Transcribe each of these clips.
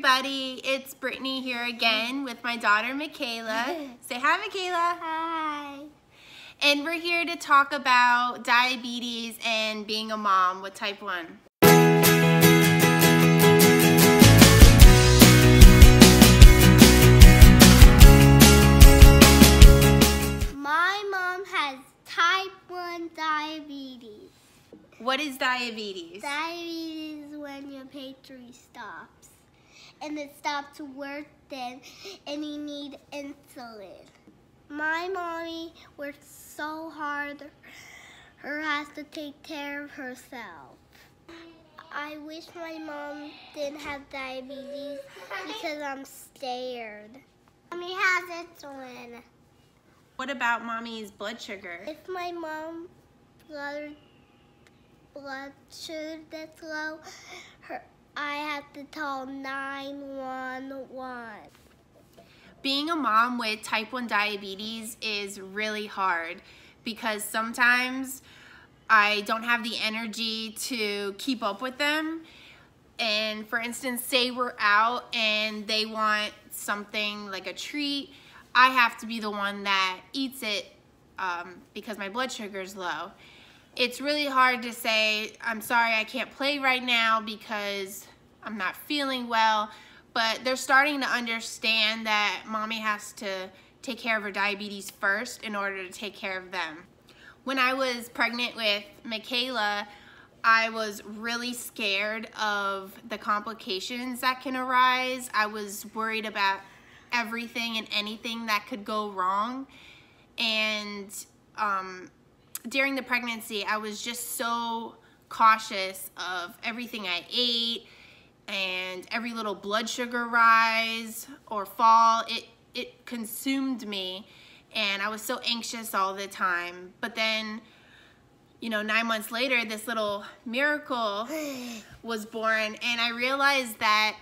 everybody, it's Brittany here again with my daughter Michaela. Say hi, Michaela. Hi. And we're here to talk about diabetes and being a mom with type 1. My mom has type 1 diabetes. What is diabetes? Diabetes is when your pantry stops. And it stops working and you need insulin. My mommy works so hard, her has to take care of herself. I wish my mom didn't have diabetes because I'm scared. Mommy has insulin. What about mommy's blood sugar? If my mom's blood sugar gets low, I have to call 911. Being a mom with type 1 diabetes is really hard because sometimes I don't have the energy to keep up with them. And for instance, say we're out and they want something like a treat, I have to be the one that eats it because my blood sugar is low. It's really hard to say, I'm sorry, I can't play right now because I'm not feeling well, but they're starting to understand that mommy has to take care of her diabetes first in order to take care of them. When I was pregnant with Michaela, I was really scared of the complications that can arise. I was worried about everything and anything that could go wrong. And during the pregnancy, I was just so cautious of everything I ate and every little blood sugar rise or fall. It consumed me and I was so anxious all the time. But then, 9 months later, this little miracle was born, and I realized that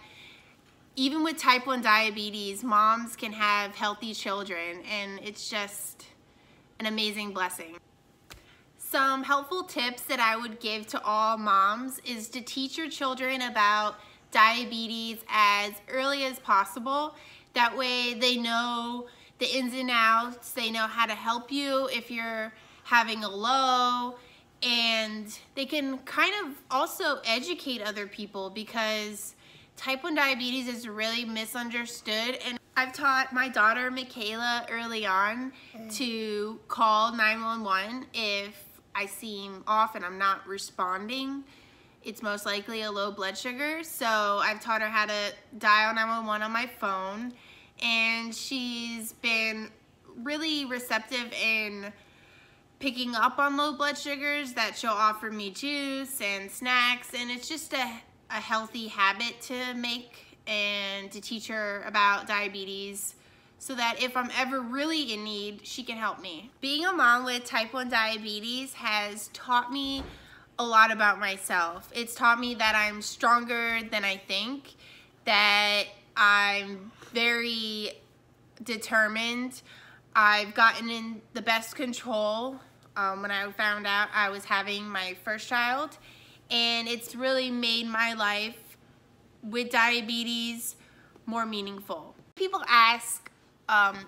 even with type 1 diabetes, moms can have healthy children, and it's just an amazing blessing. Some helpful tips that I would give to all moms is to teach your children about diabetes as early as possible. That way they know the ins and outs, they know how to help you if you're having a low, and they can kind of also educate other people because type 1 diabetes is really misunderstood, and I've taught my daughter Michaela early on to call 911 if I seem off and I'm not responding. It's most likely a low blood sugar, so I've taught her how to dial 911 on my phone, and she's been really receptive in picking up on low blood sugars, that she'll offer me juice and snacks, and it's just a healthy habit to make and to teach her about diabetes so that if I'm ever really in need, she can help me. Being a mom with type 1 diabetes has taught me a lot about myself. It's taught me that I'm stronger than I think, that I'm very determined. I've gotten in the best control when I found out I was having my first child, and it's really made my life with diabetes more meaningful. People ask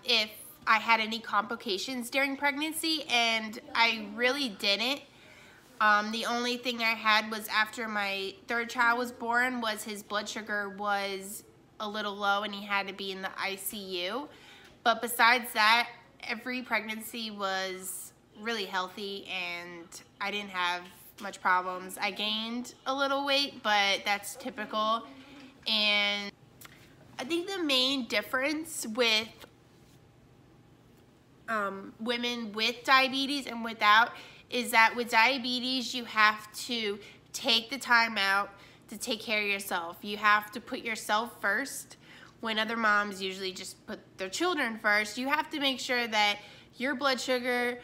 if I had any complications during pregnancy, and I really didn't. The only thing I had was after my third child was born was his blood sugar was a little low and he had to be in the ICU. But besides that, every pregnancy was really healthy and I didn't have much problems. I gained a little weight, but that's typical. And I think the main difference with women with diabetes and without is that with diabetes, you have to take the time out to take care of yourself. You have to put yourself first. When other moms usually just put their children first, you have to make sure that your blood sugar,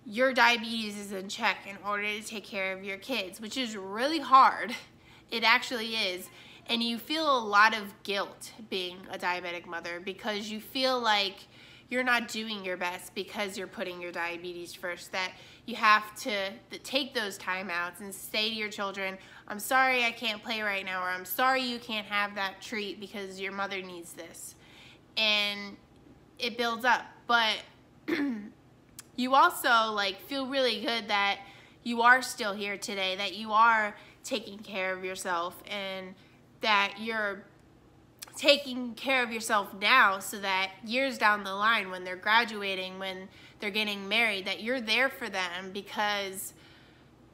your diabetes is in check in order to take care of your kids, which is really hard. It actually is. And you feel a lot of guilt being a diabetic mother because you feel like you're not doing your best because you're putting your diabetes first, that you have to take those timeouts and say to your children, I'm sorry I can't play right now, or I'm sorry you can't have that treat because your mother needs this. And it builds up. But you also like feel really good that you are still here today, that you are taking care of yourself, and that you're taking care of yourself now so that years down the line, when they're graduating, when they're getting married, that you're there for them because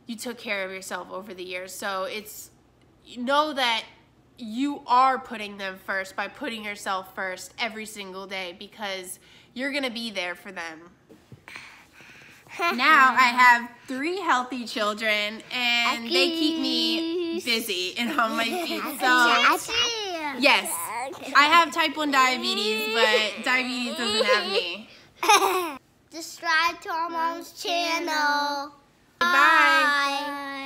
you took care of yourself over the years. So it's, know that you are putting them first by putting yourself first every single day, because you're gonna be there for them. Now I have 3 healthy children, and they keep me busy and on my feet. So yes, I have type 1 diabetes, but diabetes doesn't have me. Subscribe to our mom's channel. Bye.